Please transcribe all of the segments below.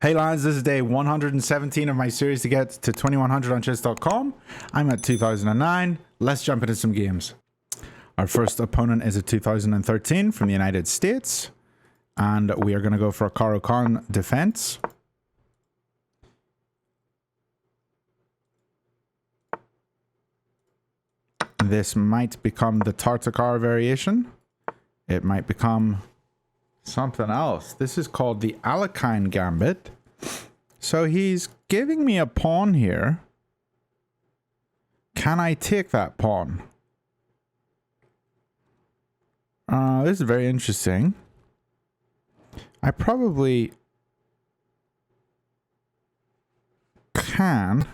Hey lads, this is day 117 of my series to get to 2100 on chess.com. I'm at 2009. Let's jump into some games. Our first opponent is a 2013 from the United States. And we are going to go for a Caro Kann Defense. This might become the Tartacar variation. It might become something else. This is called the Alekhine Gambit. So he's giving me a pawn here. Can I take that pawn? This is very interesting. I probably can,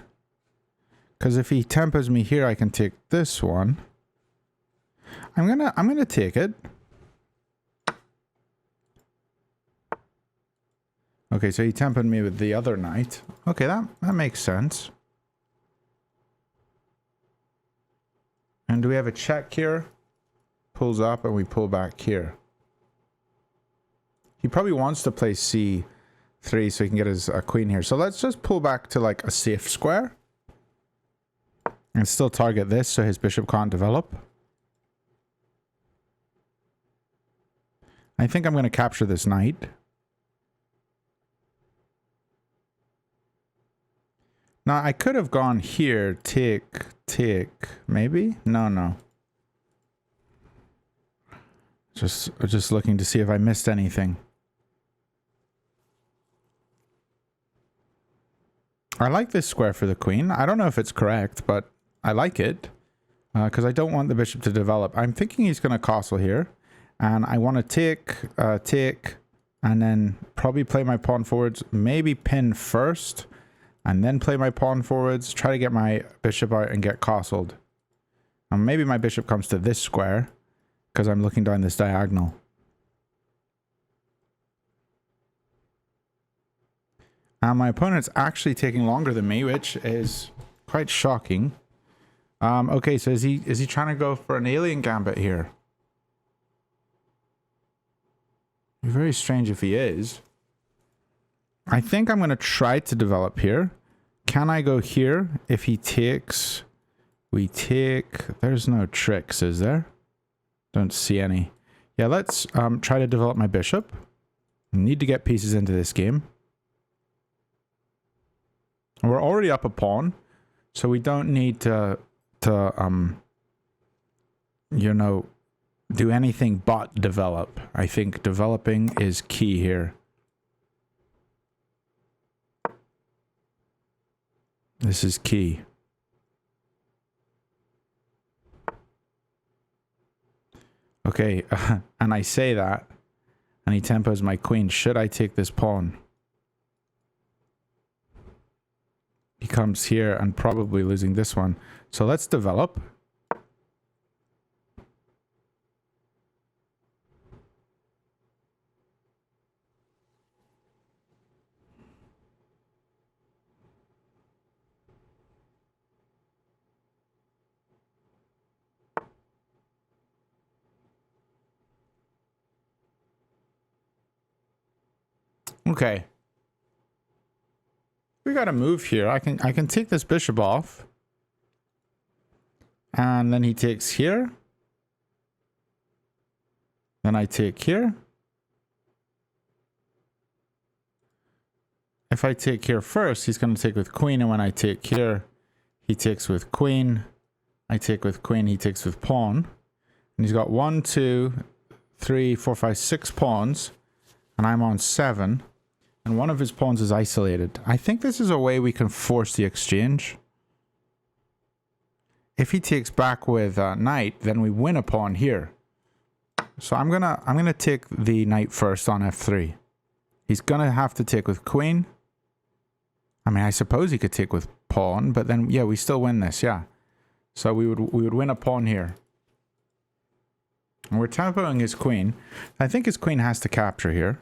because if he tempers me here, I can take this one. I'm gonna take it. Okay, so he tempered me with the other knight. Okay, that makes sense. And do we have a check here? Pulls up and we pull back here. He probably wants to play c3 so he can get his queen here. So let's just pull back to like a safe square. And still target this so his bishop can't develop. I think I'm going to capture this knight. Now, I could have gone here, take, maybe? No. Just looking to see if I missed anything. I like this square for the queen. I don't know if it's correct, but I like it. Because I don't want the bishop to develop. I'm thinking he's going to castle here. And I want to take, and then probably play my pawn forwards. Maybe pin first. And then play my pawn forwards, try to get my bishop out and get castled. And maybe my bishop comes to this square, because I'm looking down this diagonal. And my opponent's actually taking longer than me, which is quite shocking. Okay, so is he trying to go for an alien gambit here? Very strange if he is. I think I'm going to try to develop here. Can I go here? If he takes, we take. There's no tricks, is there? Don't see any. Yeah, let's try to develop my bishop. I need to get pieces into this game. We're already up a pawn, so we don't need to you know, do anything but develop. I think developing is key here. This is key. Okay, and I say that, and he tempers my queen. Should I take this pawn? He comes here and probably losing this one. So let's develop. Okay. We got to move here. I can take this bishop off. And then he takes here. Then I take here. If I take here first, he's going to take with queen. And when I take here, he takes with queen. I take with queen, he takes with pawn. And he's got 1, 2, 3, 4, 5, 6 pawns. And I'm on 7. And one of his pawns is isolated. I think this is a way we can force the exchange. If he takes back with knight, then we win a pawn here. So I'm gonna take the knight first on f3. He's gonna have to take with queen. I mean, I suppose he could take with pawn, but then yeah, we still win this, yeah. So we would win a pawn here. And we're tempoing his queen. I think his queen has to capture here.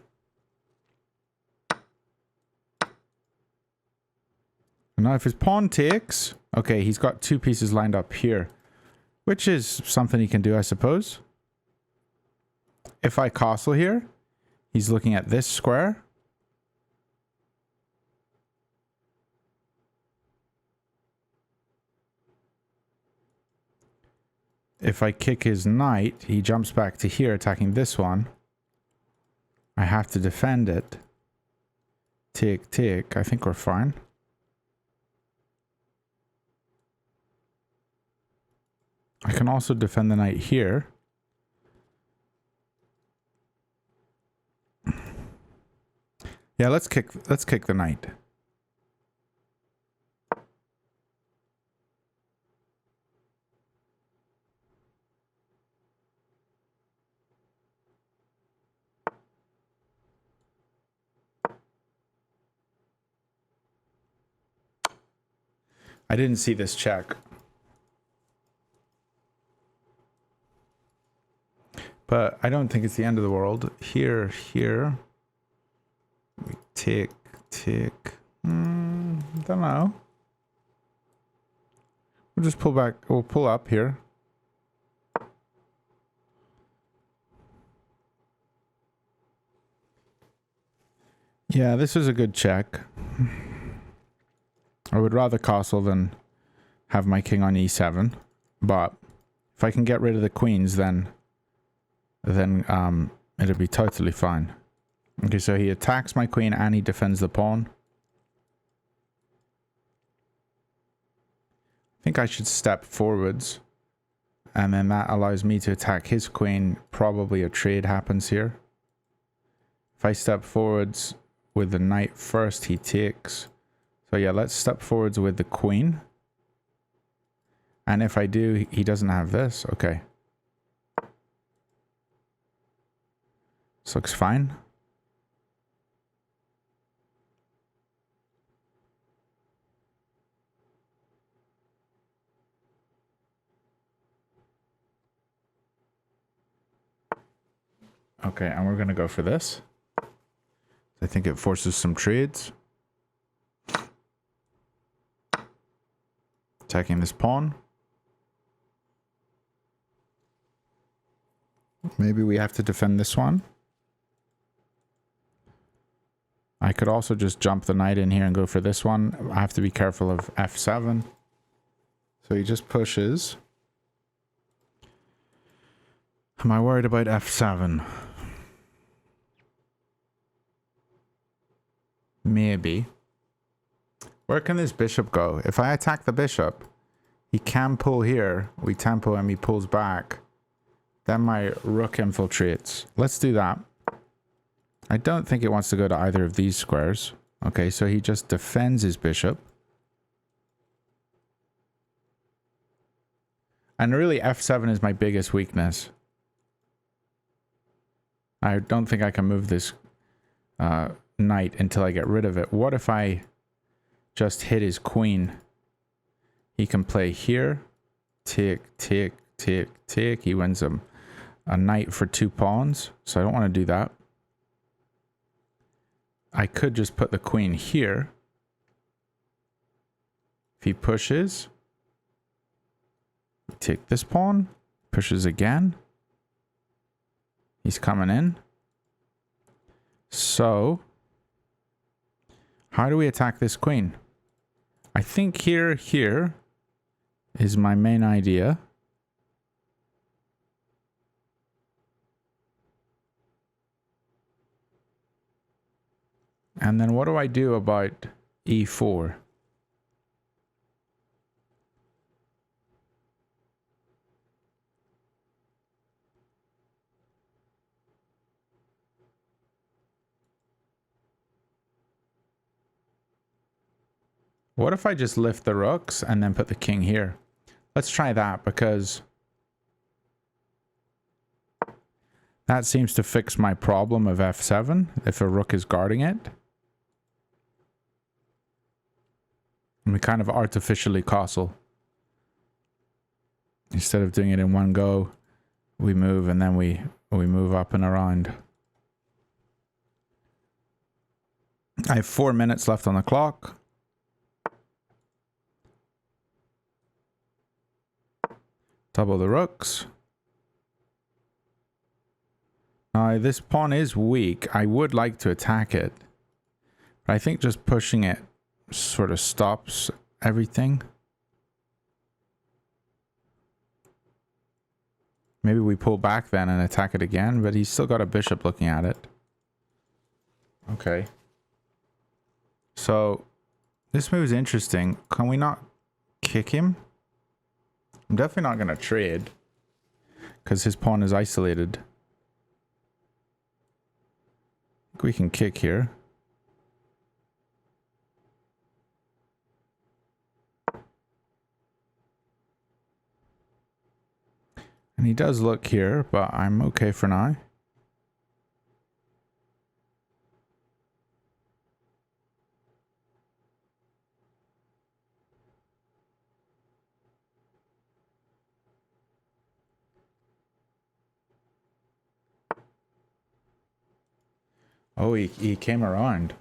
Now if his pawn takes, okay, he's got 2 pieces lined up here, which is something he can do, I suppose. If I castle here, he's looking at this square. if I kick his knight, he jumps back to here attacking this one. I have to defend it. Tick, tick. I think we're fine. I can also defend the knight here. Yeah, let's kick the knight. I didn't see this check. But I don't think it's the end of the world. Here. Tick, tick. Don't know. We'll just pull back. We'll pull up here. Yeah, this is a good check. I would rather castle than have my king on e7. But if I can get rid of the queens, then it'll be totally fine. Okay, so he attacks my queen and he defends the pawn. I think I should step forwards. And then that allows me to attack his queen. Probably a trade happens here. If I step forwards with the knight first, he takes. So yeah, let's step forwards with the queen. And if I do, he doesn't have this. Okay. This looks fine. Okay, and we're going to go for this. I think it forces some trades. Attacking this pawn. Maybe we have to defend this one. I could also just jump the knight in here and go for this one. I have to be careful of f7. So he just pushes. Am I worried about f7? Maybe. Where can this bishop go? If I attack the bishop, he can pull here. We tempo him, he pulls back. Then my rook infiltrates. Let's do that. I don't think it wants to go to either of these squares. Okay, so he just defends his bishop. And really f7 is my biggest weakness. I don't think I can move this knight until I get rid of it. What if I just hit his queen? He can play here. Tick, tick, tick, tick. He wins a knight for 2 pawns. So I don't want to do that. I could just put the queen here. If he pushes, take this pawn, pushes again. He's coming in. So, how do we attack this queen? I think here is my main idea. And then what do I do about e4? What if I just lift the rooks and then put the king here? Let's try that, because that seems to fix my problem of f7 if a rook is guarding it. And we kind of artificially castle. Instead of doing it in one go, we move and then we move up and around. I have 4 minutes left on the clock. Double the rooks. Now this pawn is weak. I would like to attack it, but I think just pushing it sort of stops everything. Maybe we pull back then and attack it again, but he's still got a bishop looking at it. Okay. So, this move is interesting. Can we not kick him? I'm definitely not going to trade, because his pawn is isolated. I think we can kick here. And he does look here, but I'm okay for now. Oh, he came around.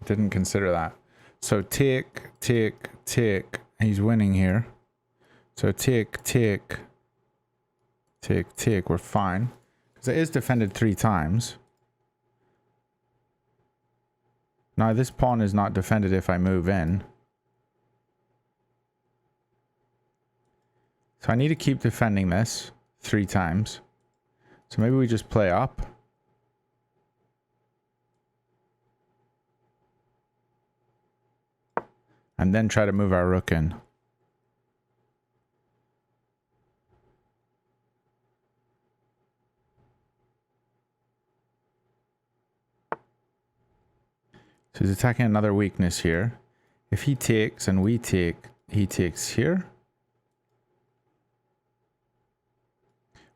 Didn't consider that. So tick, tick, tick. He's winning here. So tick, tick, tick, tick. We're fine. Because it is defended 3 times. Now this pawn is not defended if I move in. So I need to keep defending this 3 times. So maybe we just play up. And then try to move our rook in. So he's attacking another weakness here. If he takes and we take, he takes here.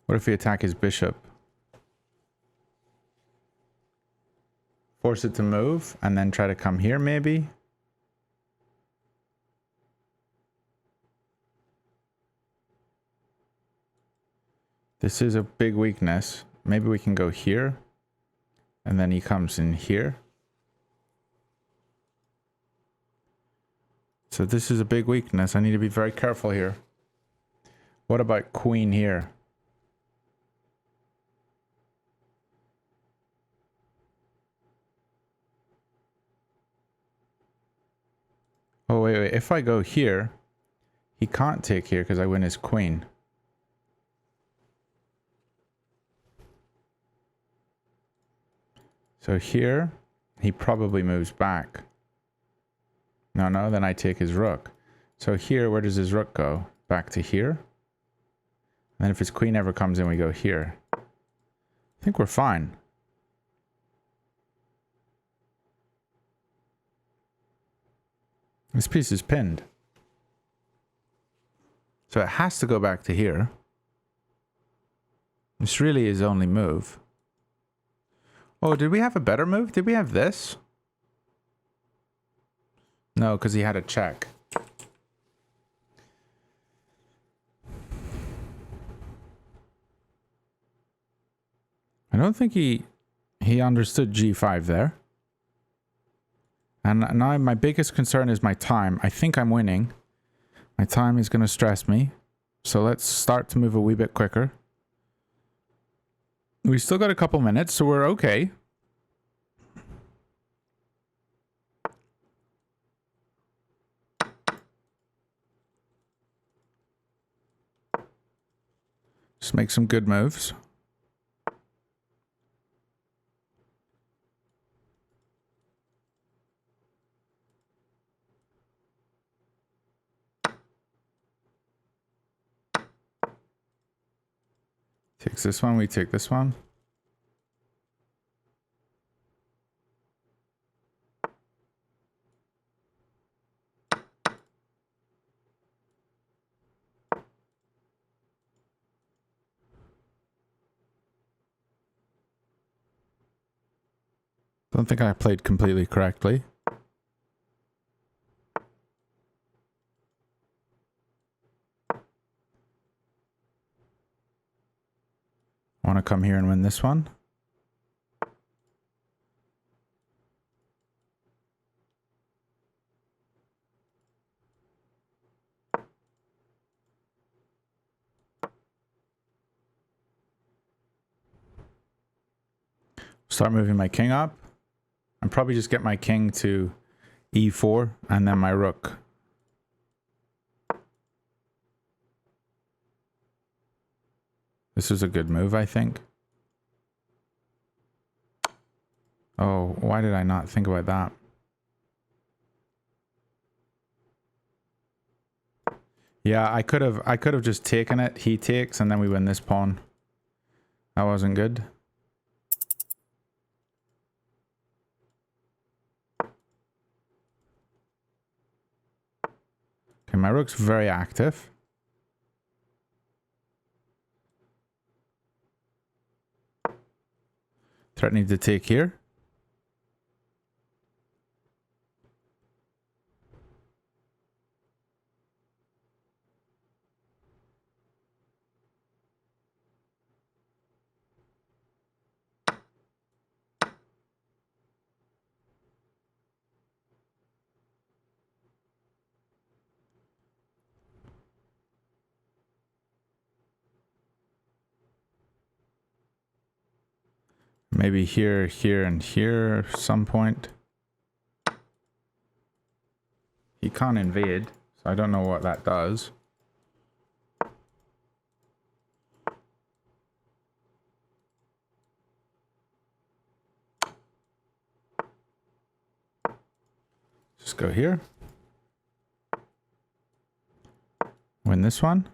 What if we attack his bishop? Force it to move and then try to come here maybe. This is a big weakness. Maybe we can go here. And then he comes in here. So this is a big weakness. I need to be very careful here. What about queen here? Oh, wait. If I go here, he can't take here because I win his queen. So here, he probably moves back. No, then I take his rook. So here, where does his rook go? Back to here. And then if his queen ever comes in, we go here. I think we're fine. This piece is pinned. So it has to go back to here. This really is only move. Oh, did we have a better move? Did we have this? No, because he had a check. I don't think he understood g5 there. And now my biggest concern is my time. I think I'm winning. My time is going to stress me. So let's start to move a wee bit quicker. We still got a couple minutes, so we're okay. Just make some good moves. Takes this one, we take this one. Don't think I played completely correctly. Want to come here and win this one? Start moving my king up. And probably just get my king to e4 and then my rook. This is a good move, I think. Oh, why did I not think about that? Yeah, I could have just taken it. He takes, and then we win this pawn. That wasn't good. Okay, my rook's very active. Threatening to take here. Maybe here, here, and here at some point. He can't invade, so I don't know what that does. Just go here. Win this one.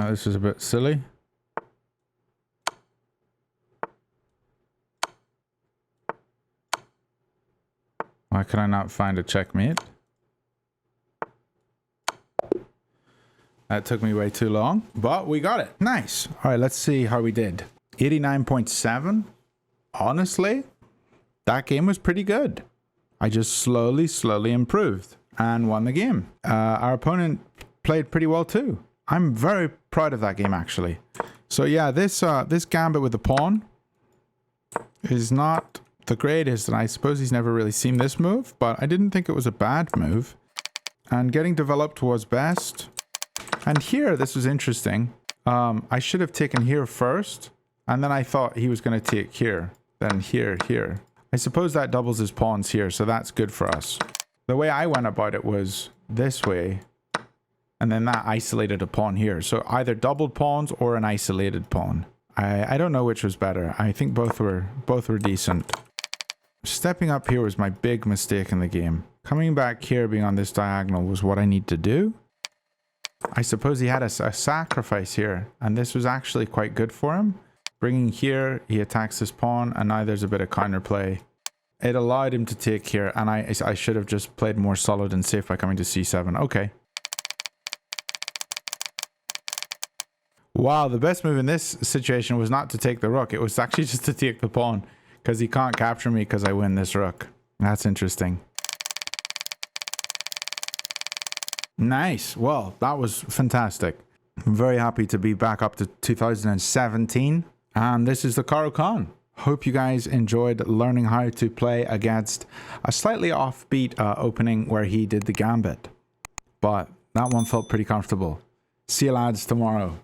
This is a bit silly. Why can I not find a checkmate? That took me way too long, but we got it. Nice. All right, let's see how we did. 89.7. Honestly, that game was pretty good. I just slowly improved and won the game. Our opponent played pretty well too. I'm very proud of that game, actually. So yeah, this Gambit with the pawn is not the greatest, and I suppose he's never really seen this move, but I didn't think it was a bad move. And getting developed was best. And here, this was interesting. I should have taken here first, and then I thought he was going to take here, then here, here. I suppose that doubles his pawns here, so that's good for us. The way I went about it was this way. And then that isolated a pawn here. So either doubled pawns or an isolated pawn. I don't know which was better. I think both were decent. Stepping up here was my big mistake in the game. Coming back here, being on this diagonal, was what I need to do. I suppose he had a sacrifice here, and this was actually quite good for him. Bringing here, he attacks this pawn, and now there's a bit of counterplay. It allowed him to take here, and I should have just played more solid and safe by coming to c7. Okay. Wow, the best move in this situation was not to take the rook. It was actually just to take the pawn, because he can't capture me because I win this rook. That's interesting. Nice. Well, that was fantastic. I'm very happy to be back up to 2017. And this is the Caro Kann. Hope you guys enjoyed learning how to play against a slightly offbeat opening where he did the Gambit. But that one felt pretty comfortable. See you lads tomorrow.